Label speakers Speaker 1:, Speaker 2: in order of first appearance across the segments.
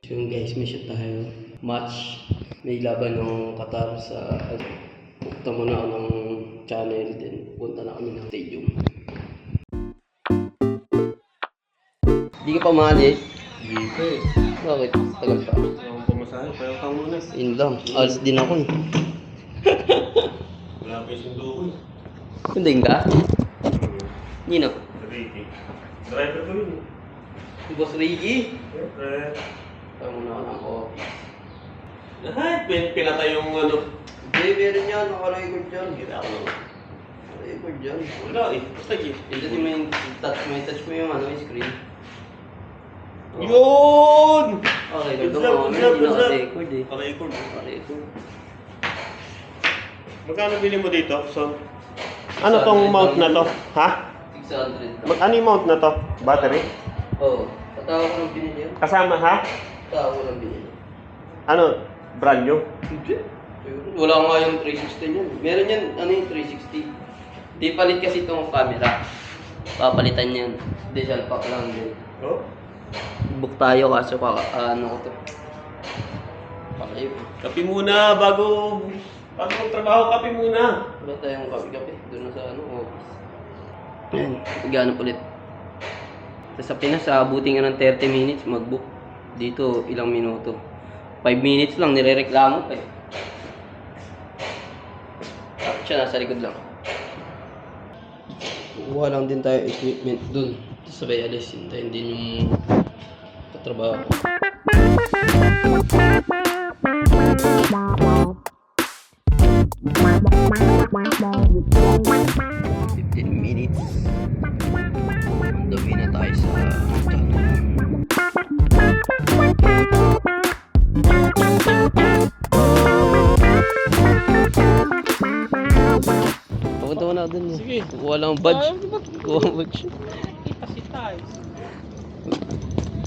Speaker 1: So yun guys, may shoot tayo. Match. May laban ng Qatar sa... Punta muna ako ng channel din. Punta na kami ng stadium. Hindi ka pa maalis?
Speaker 2: Hindi ko eh.
Speaker 1: Bakit? Tagal pa.
Speaker 2: Akong pumasahe, pero kang muna.
Speaker 1: Yun lang. Alis din ako eh.
Speaker 2: Wala pa yung sundo ko eh.
Speaker 1: Kundin ka? Nino?
Speaker 2: Ricky. Driver ko yun.
Speaker 1: Si Boss Ricky?
Speaker 2: Siyempre.
Speaker 1: Tama muna ako ng office.
Speaker 2: Ay, pinatay yung ano.
Speaker 1: Hindi, meron yan. Naka-record dyan.
Speaker 2: Kita ako lang.
Speaker 1: Naka-record dyan.
Speaker 2: Wala eh. Basta eh.
Speaker 1: Pindutin mo yung touch mo yung screen. Oh.
Speaker 2: Yun!
Speaker 1: Okay,
Speaker 2: Good
Speaker 1: ganda
Speaker 2: job,
Speaker 1: mo.
Speaker 2: good job,
Speaker 1: Hindi
Speaker 2: good job.
Speaker 1: naka-record eh.
Speaker 2: Naka-record.
Speaker 1: Naka-record.
Speaker 2: Magkano bili mo dito, son? Ano tong mount na to? Ha?
Speaker 1: 600 lang.
Speaker 2: Ano yung mount na to? Battery?
Speaker 1: Oo. Patawa ko lang binili yan.
Speaker 2: Kasama ha?
Speaker 1: Patawa ko lang binili.
Speaker 2: Ano? Brand new?
Speaker 1: Hindi. Wala nga yung 360 niyan. Meron yan, ano yung 360. Di palit kasi itong camera. Papalitan yan. Diesel pack lang din.
Speaker 2: Oh?
Speaker 1: Book tayo kaso ano ko to. Pakayo.
Speaker 2: Kape muna bago magtrabaho, kape muna.
Speaker 1: Wala tayong kape-kape. Doon na sa office. Ayan, gano'n ulit. Sa Pinas, abutin nga ng 30 minutes mag-book. Dito, ilang minuto. 5 minutes lang, nirereklamo pa eh. Tapos siya, nasa likod lang. Kukuha lang din tayo equipment dun. Sabay alis, hintayin din yung katrabaho ko. 15 minutes. Dami na tayo sa channel. Papunta ko na dun eh.
Speaker 3: Sige.
Speaker 1: Kukuha lang ang badge. Kukuha ang badge.
Speaker 3: Kasi tayo.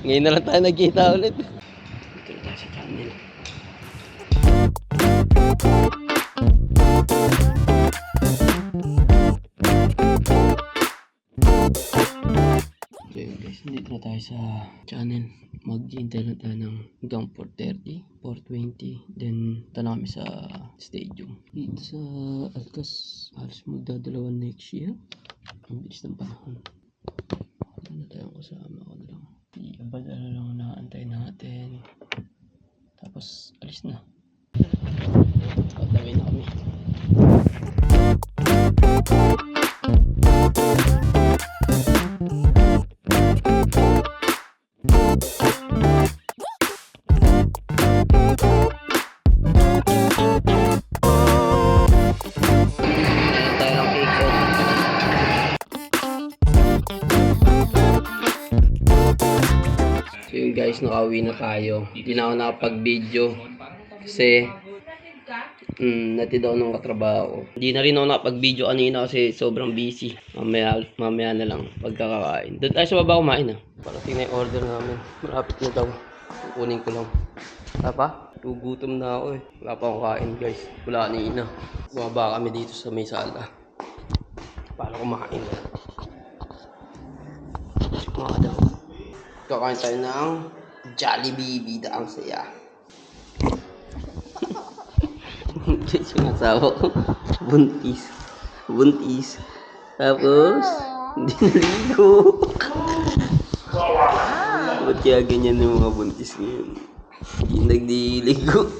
Speaker 1: Ngayon na lang tayo nagkita ulit. Dito na tayo sa channel. So yun guys, nandito na tayo sa channel. Mag-hintay lang tayo ng hanggang 4:30, 4:20. Then, ito na kami sa stadium. Dito sa Alcas, halos magdadalawan next year. Ang bilis ng panahon. Ito na tayong kasama ko na lang. Iabadala lang ang naantay natin. Tapos, alis na. Patawin na kami. So yun guys, nakauwi na tayo. Hindi na ako nakapag-video kasi natid ako ng katrabaho. Hindi na rin ako nakapag-video kanina kasi sobrang busy. Mamaya na lang pagkakakain. Doon tayo sa baba kumain Parating na yung order namin. Malapit na daw. Kukunin ko lang. Wala pa? Gugutom na ako eh. Wala pa akong kain guys. Wala kanina. Bumaba kami dito sa may sala para kumain. Mga daw. Kakain tayo ng Jollibee, bida ang saya. Yung asawa ko, buntis. Tapos, hindi naligo. Ba't kaya ganyan yung mga buntis ngayon? Hindi nagdiligo.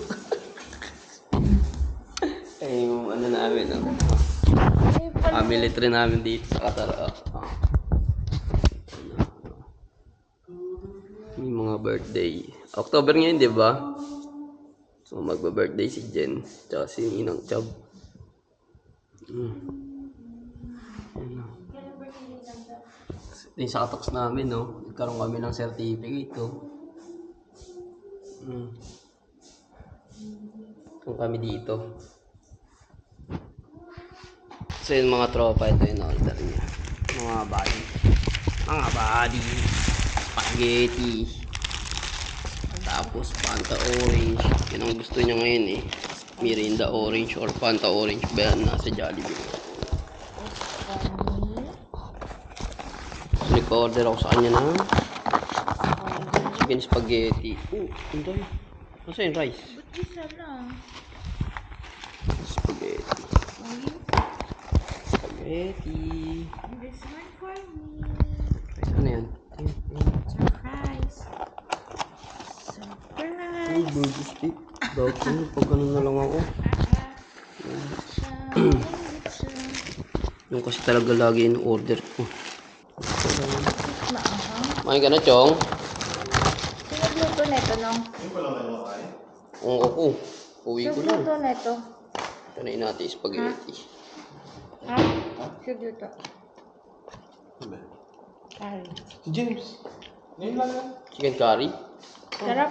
Speaker 1: Ay, yung ano namin, family tree namin dito sa Qatar. Yung mga birthday. October ngayon, di ba? So, magba-birthday si Jen. Tsaka si Ninang Chab. Ito yung sa katoks namin, no? Nagkaroon kami ng certificate, Kung kami dito. So, yung mga tropa, ito yung order niya. Mga body. Spaghetti. Tapos Fanta orange. Yun ang gusto niya ngayon eh. Mirinda orange or Fanta orange. Bayan nasa Jollibee. So, nagpa-order ako sa kanya ng Chicken spaghetti. Ang dami. Ano yung rice?
Speaker 3: Ba't isa lang?
Speaker 1: Spaghetti.
Speaker 3: Uy,
Speaker 1: Spaghetti.
Speaker 3: this one for me.
Speaker 1: Rice, ano yan?
Speaker 3: Surprise.
Speaker 1: Uy,
Speaker 3: Surprise.
Speaker 1: burger steak. Dati ano, pag ganun na lang ako. Yung kasi talaga lagi in order ko.
Speaker 3: Maanghang.
Speaker 1: May ka na, Chong?
Speaker 3: Sino luto neto, no?
Speaker 1: Kung ako, uwi ko
Speaker 3: Sino
Speaker 1: na.
Speaker 3: luto neto?
Speaker 1: Tanayin natin yung spaghetti.
Speaker 3: Ha? Sino luto? Kari.
Speaker 2: James. Ngayon lang yan.
Speaker 1: Chicken curry?
Speaker 3: Sarap.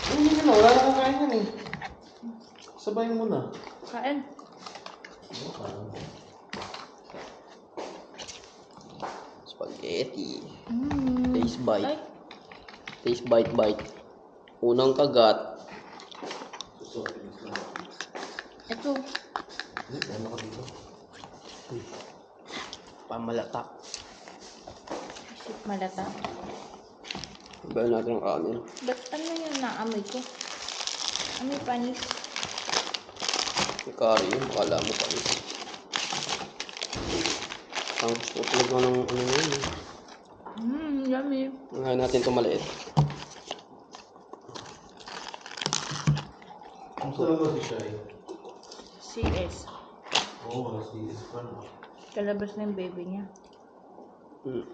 Speaker 2: Hindi ka na. Wala na kakain yan eh. Sabayin mo na.
Speaker 3: Kain.
Speaker 1: Spaghetti.
Speaker 3: Mm.
Speaker 1: Taste bite.
Speaker 3: Ay,
Speaker 1: Taste bite. Unang kagat.
Speaker 3: ito.
Speaker 1: Pamalatak.
Speaker 3: Isip malata.
Speaker 1: Bayan natin ang kanin.
Speaker 3: Ba't ano yung naamoy ko? Amoy panis.
Speaker 1: Yung curry yun, akala mo pa rin. Ang gusto ko talaga ng ano na yun.
Speaker 3: Yummy.
Speaker 1: Ngayon natin ito maliit.
Speaker 2: Ang sarap ba si Shai?
Speaker 3: CS.
Speaker 2: Oo, wala si Ispan.
Speaker 3: Kalabas na yung baby niya.
Speaker 1: Mm.